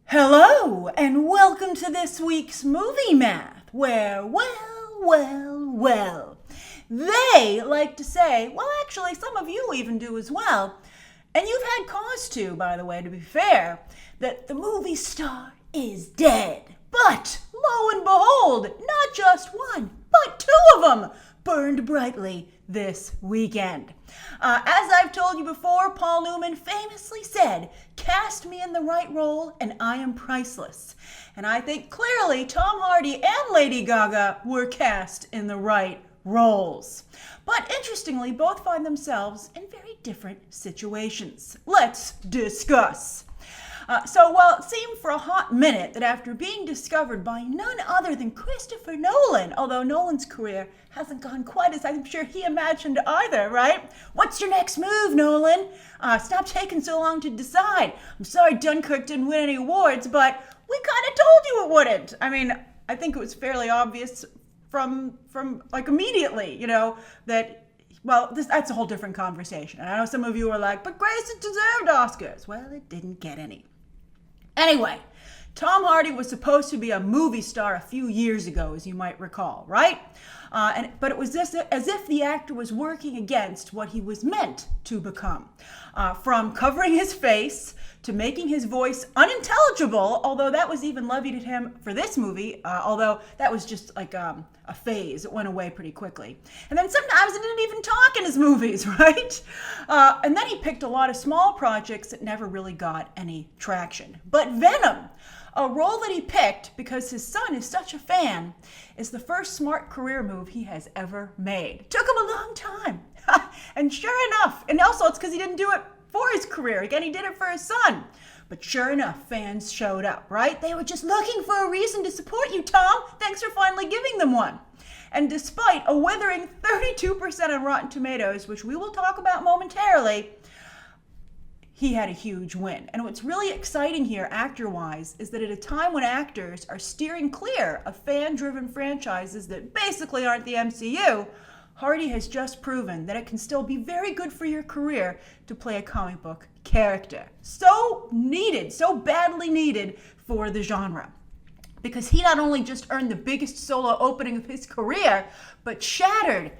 Hello, and welcome to this week's Movie Math, where, they like to say, well, actually, some of you even do as well, and you've had cause to, by the way, to be fair, that the movie star is dead. But, lo and behold, not just one, but two of them burned brightly this weekend. As I've told you before, Paul Newman famously said, "Cast me in the right role and I am priceless." And I think clearly Tom Hardy and Lady Gaga were cast in the right roles. But interestingly, both find themselves in very different situations. Let's discuss. So while it seemed for a hot minute that after being discovered by none other than Christopher Nolan, although Nolan's career hasn't gone quite as I'm sure he imagined either, right? What's your next move, Nolan? Stop taking so long to decide. I'm sorry Dunkirk didn't win any awards, but we kind of told you it wouldn't. I mean, I think it was fairly obvious from like immediately, that well, that's a whole different conversation. And I know some of you are like, but Grace, it deserved Oscars. Well, it didn't get any. Anyway, Tom Hardy was supposed to be a movie star a few years ago, as you might recall, right? But it was just as if the actor was working against what he was meant to become. From covering his face to making his voice unintelligible, although that was even levied at him for this movie, although that was just like a phase. It went away pretty quickly. And then sometimes he didn't even talk in his movies, right? And then he picked a lot of small projects that never really got any traction. But Venom, a role that he picked because his son is such a fan, is the first smart career move he has ever made. Took him a long time. And sure enough, and also it's because he didn't do it for his career. Again, he did it for his son. But sure enough, fans showed up, right? They were just looking for a reason to support you, Tom. Thanks for finally giving them one. And despite a withering 32% on Rotten Tomatoes, which we will talk about momentarily, he had a huge win. And what's really exciting here, actor-wise, is that at a time when actors are steering clear of fan-driven franchises that basically aren't the MCU, Hardy has just proven that it can still be very good for your career to play a comic book character. So needed, so badly needed for the genre. Because he not only just earned the biggest solo opening of his career, but shattered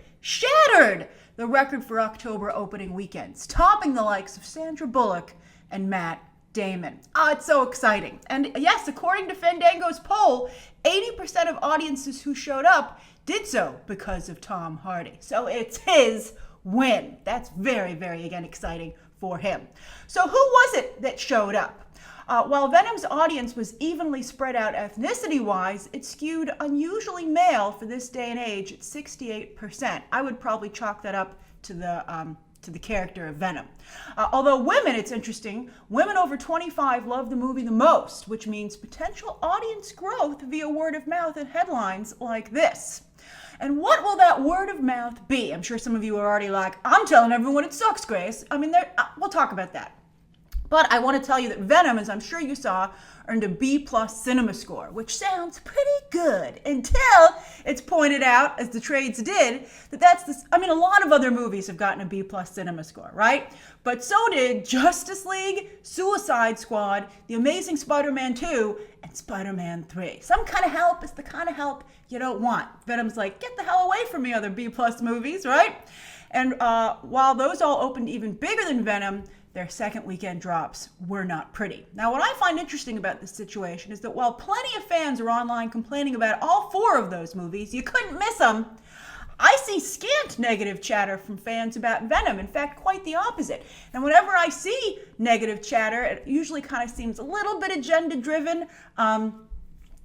the record for October opening weekends, topping the likes of Sandra Bullock and Matt Damon. It's so exciting. And yes, according to Fandango's poll, 80% of audiences who showed up did so because of Tom Hardy. So it's his win. That's very, very, again, exciting for him. So who was it that showed up? While Venom's audience was evenly spread out ethnicity-wise, it skewed unusually male for this day and age at 68%. I would probably chalk that up to the character of Venom. Although women, it's interesting, women over 25 love the movie the most, which means potential audience growth via word of mouth and headlines like this. And what will that word of mouth be? I'm sure some of you are already like, I'm telling everyone it sucks, Grace. I mean, we'll talk about that. But I want to tell you that Venom, as I'm sure you saw, earned a B+ cinema score, which sounds pretty good until it's pointed out, as the trades did, that a lot of other movies have gotten a B+ cinema score, right? But so did Justice League, Suicide Squad, The Amazing Spider-Man 2, and Spider-Man 3. Some kind of help is the kind of help you don't want. Venom's like, get the hell away from me, other B+ movies, right? And while those all opened even bigger than Venom, their second weekend drops were not pretty. Now, what I find interesting about this situation is that while plenty of fans are online complaining about all four of those movies, you couldn't miss them, I see scant negative chatter from fans about Venom. In fact, quite the opposite. And whenever I see negative chatter, it usually kind of seems a little bit agenda-driven.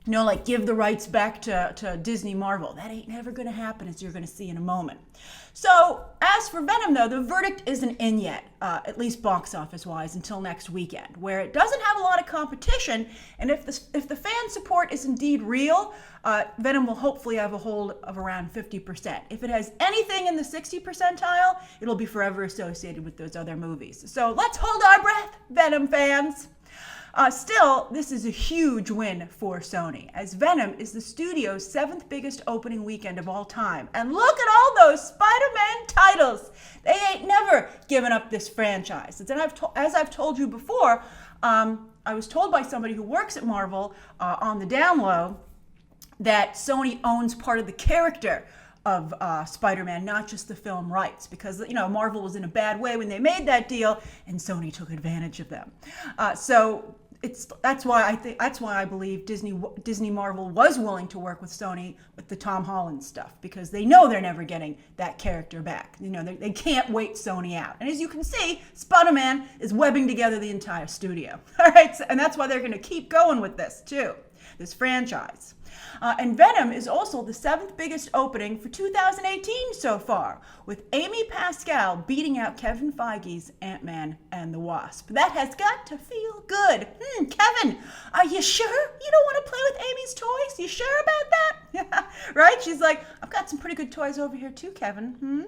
Like give the rights back to Disney Marvel. That ain't never going to happen, as you're going to see in a moment. So, as for Venom, though, the verdict isn't in yet, at least box office-wise, until next weekend, where it doesn't have a lot of competition, and if the fan support is indeed real, Venom will hopefully have a hold of around 50%. If it has anything in the 60 percentile, it'll be forever associated with those other movies. So, let's hold our breath, Venom fans! Still, this is a huge win for Sony, as Venom is the studio's 7th biggest opening weekend of all time. And look at all those Spider-Man titles! They ain't never given up this franchise. And as I've told you before, I was told by somebody who works at Marvel on the down low that Sony owns part of the character of Spider-Man, not just the film rights, because Marvel was in a bad way when they made that deal, and Sony took advantage of them. So that's why I believe Disney Marvel was willing to work with Sony with the Tom Holland stuff, because they know they're never getting that character back. They can't wait Sony out. And as you can see, Spider-Man is webbing together the entire studio. All right, and that's why they're going to keep going with this too, this franchise. And Venom is also the 7th biggest opening for 2018 so far, with Amy Pascal beating out Kevin Feige's Ant-Man and the Wasp. That has got to feel good. Kevin, are you sure you don't want to play with Amy's toys? You sure about that? Right? She's like, I've got some pretty good toys over here too, Kevin.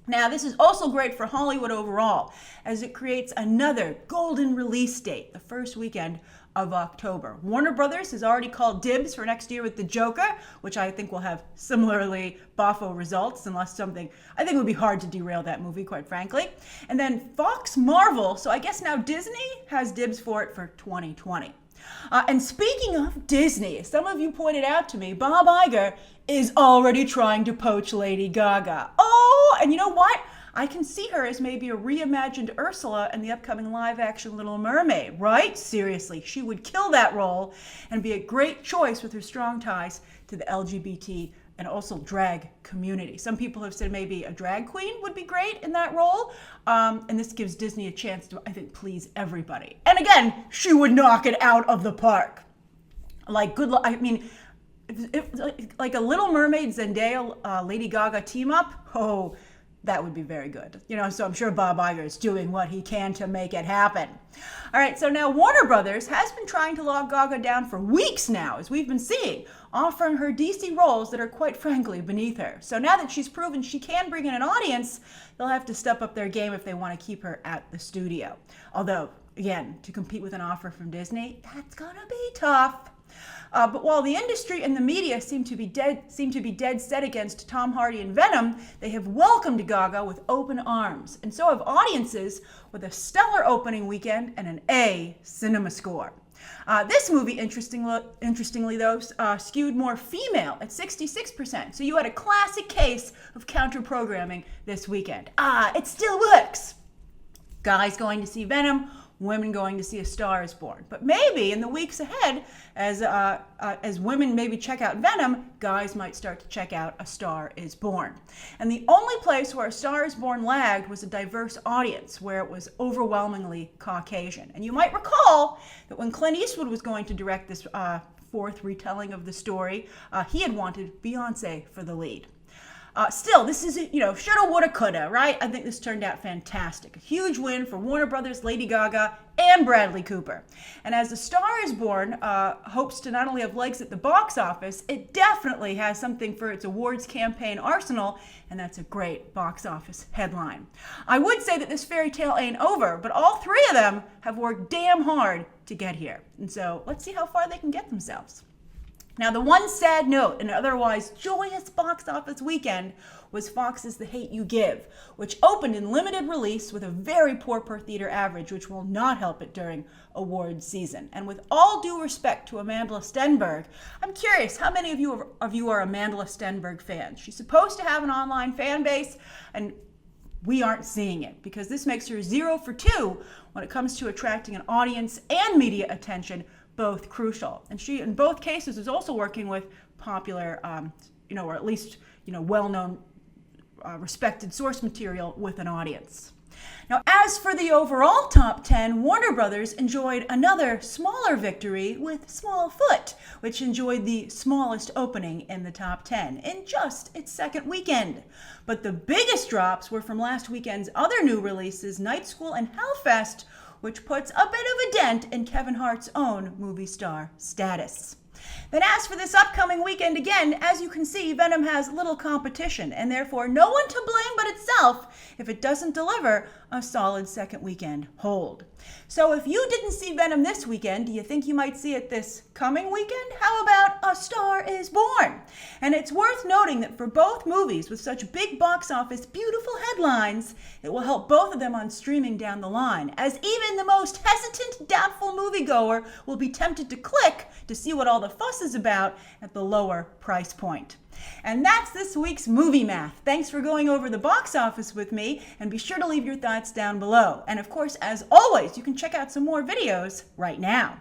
Now, this is also great for Hollywood overall, as it creates another golden release date, the first weekend of October. Warner Brothers has already called dibs for next year with The Joker, which I think will have similarly boffo results, unless something, I think it would be hard to derail that movie, quite frankly. And then Fox Marvel, so I guess now Disney has dibs for it for 2020. And speaking of Disney, some of you pointed out to me, Bob Iger is already trying to poach Lady Gaga. Oh, and you know what? I can see her as maybe a reimagined Ursula in the upcoming live-action Little Mermaid, right? Seriously, she would kill that role and be a great choice with her strong ties to the LGBT and also drag community. Some people have said maybe a drag queen would be great in that role, and this gives Disney a chance to, I think, please everybody. And again, she would knock it out of the park. Like, good luck. I mean, if like a Little Mermaid Zendaya Lady Gaga team up, oh, that would be very good. So I'm sure Bob Iger is doing what he can to make it happen. All right, so now Warner Brothers has been trying to lock Gaga down for weeks now, as we've been seeing, offering her DC roles that are quite frankly beneath her. So now that she's proven she can bring in an audience, they'll have to step up their game if they want to keep her at the studio. Although, again, to compete with an offer from Disney, that's gonna be tough. But while the industry and the media seem to be dead set against Tom Hardy and Venom, they have welcomed Gaga with open arms, and so have audiences, with a stellar opening weekend and an A cinema score. This movie, interestingly though, skewed more female at 66%. So you had a classic case of counter-programming this weekend. It still works. Guys going to see Venom, women going to see A Star is Born. But maybe in the weeks ahead, as women maybe check out Venom, guys might start to check out A Star is Born. And the only place where A Star is Born lagged was a diverse audience, where it was overwhelmingly Caucasian. And you might recall that when Clint Eastwood was going to direct this fourth retelling of the story, he had wanted Beyonce for the lead. Still, this is, shoulda, woulda, coulda, right? I think this turned out fantastic. A huge win for Warner Brothers, Lady Gaga, and Bradley Cooper. And as A Star is Born hopes to not only have legs at the box office, it definitely has something for its awards campaign arsenal, and that's a great box office headline. I would say that this fairy tale ain't over, but all three of them have worked damn hard to get here. And so let's see how far they can get themselves. Now, the one sad note in an otherwise joyous box office weekend was Fox's The Hate U Give, which opened in limited release with a very poor per theater average, which will not help it during awards season. And with all due respect to Amanda Stenberg, I'm curious how many of you are Amanda Stenberg fans? She's supposed to have an online fan base, and we aren't seeing it, because this makes her 0 for 2 when it comes to attracting an audience and media attention, both crucial. And she, in both cases, is also working with popular, or at least, well-known, respected source material with an audience. Now, as for the overall top 10, Warner Brothers enjoyed another smaller victory with Smallfoot, which enjoyed the smallest opening in the top 10 in just its second weekend. But the biggest drops were from last weekend's other new releases, Night School and Hellfest, which puts a bit of a dent in Kevin Hart's own movie star status. Then as for this upcoming weekend, again, as you can see, Venom has little competition, and therefore no one to blame but itself if it doesn't deliver a solid second weekend hold. So if you didn't see Venom this weekend, do you think you might see it this coming weekend? How about A Star is Born? And it's worth noting that for both movies with such big box office, beautiful headlines, it will help both of them on streaming down the line, as even the most hesitant, doubtful moviegoer will be tempted to click to see what all the fuss is about at the lower price point. And that's this week's Movie Math. Thanks for going over the box office with me, and be sure to leave your thoughts down below. And of course, as always, you can check out some more videos right now.